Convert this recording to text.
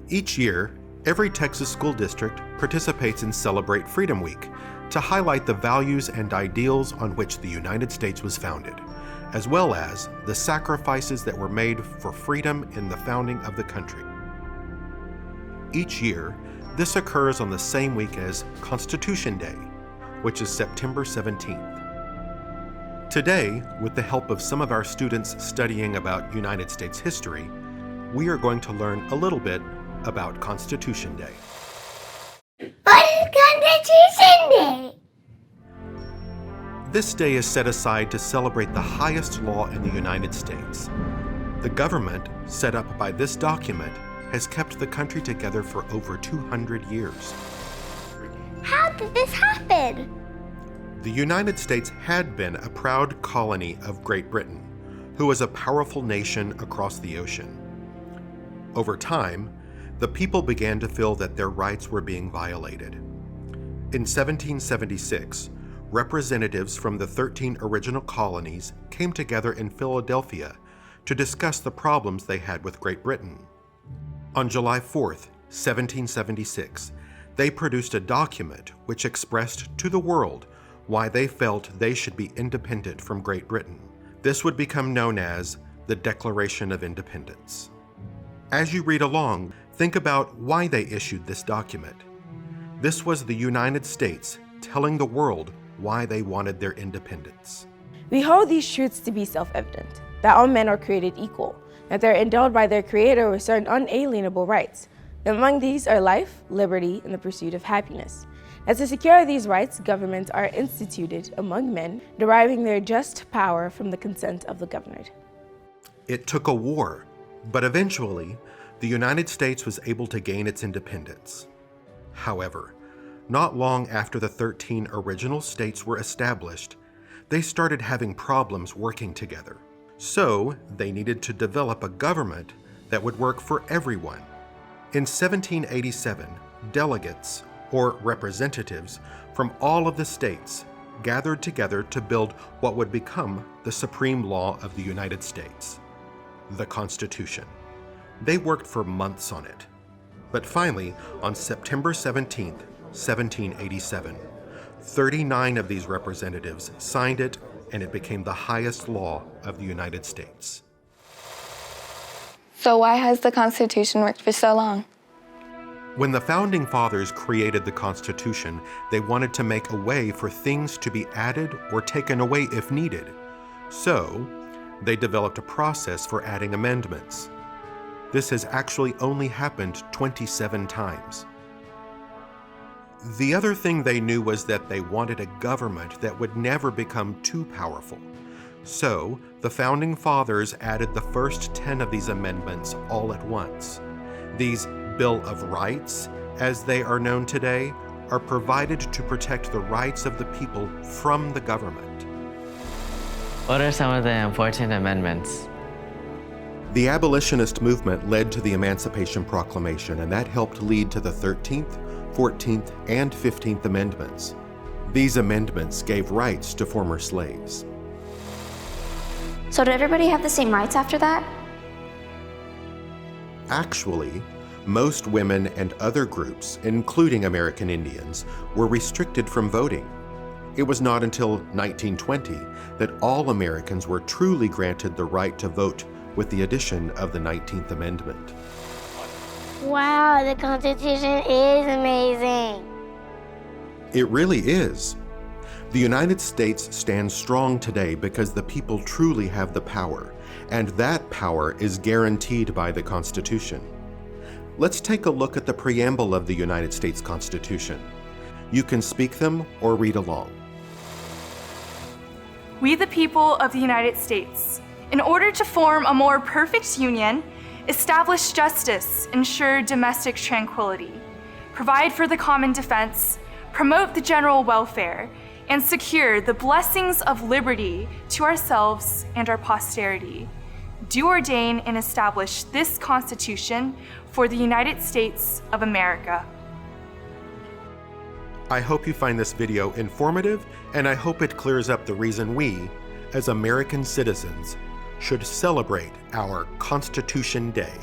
Each year, every Texas school district participates in Celebrate Freedom Week to highlight the values and ideals on which the United States was founded, as well as the sacrifices that were made for freedom in the founding of the country. Each year, this occurs on the same week as Constitution Day, which is September 17th. Today, with the help of some of our students studying about United States history, we are going to learn a little bit about Constitution Day. What is Constitution Day? This day is set aside to celebrate the highest law in the United States. The government, set up by this document, has kept the country together for over 200 years. How did this happen? The United States had been a proud colony of Great Britain, who was a powerful nation across the ocean. Over time, the people began to feel that their rights were being violated. In 1776, representatives from the 13 original colonies came together in Philadelphia to discuss the problems they had with Great Britain. On July 4th, 1776, they produced a document which expressed to the world why they felt they should be independent from Great Britain. This would become known as the Declaration of Independence. As you read along, think about why they issued this document. This was the United States telling the world why they wanted their independence. We hold these truths to be self-evident, that all men are created equal, that they're endowed by their Creator with certain unalienable rights. Among these are life, liberty, and the pursuit of happiness. As to secure these rights, governments are instituted among men, deriving their just power from the consent of the governed. It took a war, but eventually, the United States was able to gain its independence. However, not long after the 13 original states were established, they started having problems working together. So, they needed to develop a government that would work for everyone. In 1787, delegates, or representatives, from all of the states gathered together to build what would become the supreme law of the United States, the Constitution. They worked for months on it. But finally, on September 17th, 1787, 39 of these representatives signed it, and it became the highest law of the United States. So why has the Constitution worked for so long? When the Founding Fathers created the Constitution, they wanted to make a way for things to be added or taken away if needed. So, they developed a process for adding amendments. This has actually only happened 27 times. The other thing they knew was that they wanted a government that would never become too powerful. So, the Founding Fathers added the first 10 of these amendments all at once. These Bill of Rights, as they are known today, are provided to protect the rights of the people from the government. What are some of the important amendments? The abolitionist movement led to the Emancipation Proclamation, and that helped lead to the 13th, 14th, and 15th Amendments. These amendments gave rights to former slaves. So did everybody have the same rights after that? Actually, most women and other groups, including American Indians, were restricted from voting. It was not until 1920 that all Americans were truly granted the right to vote with the addition of the 19th Amendment. Wow, the Constitution is amazing. It really is. The United States stands strong today because the people truly have the power, and that power is guaranteed by the Constitution. Let's take a look at the preamble of the United States Constitution. You can speak them or read along. We, the people of the United States, in order to form a more perfect union, establish justice, ensure domestic tranquility, provide for the common defense, promote the general welfare, and secure the blessings of liberty to ourselves and our posterity. Do ordain and establish this Constitution for the United States of America. I hope you find this video informative, and I hope it clears up the reason we, as American citizens, should celebrate our Constitution Day.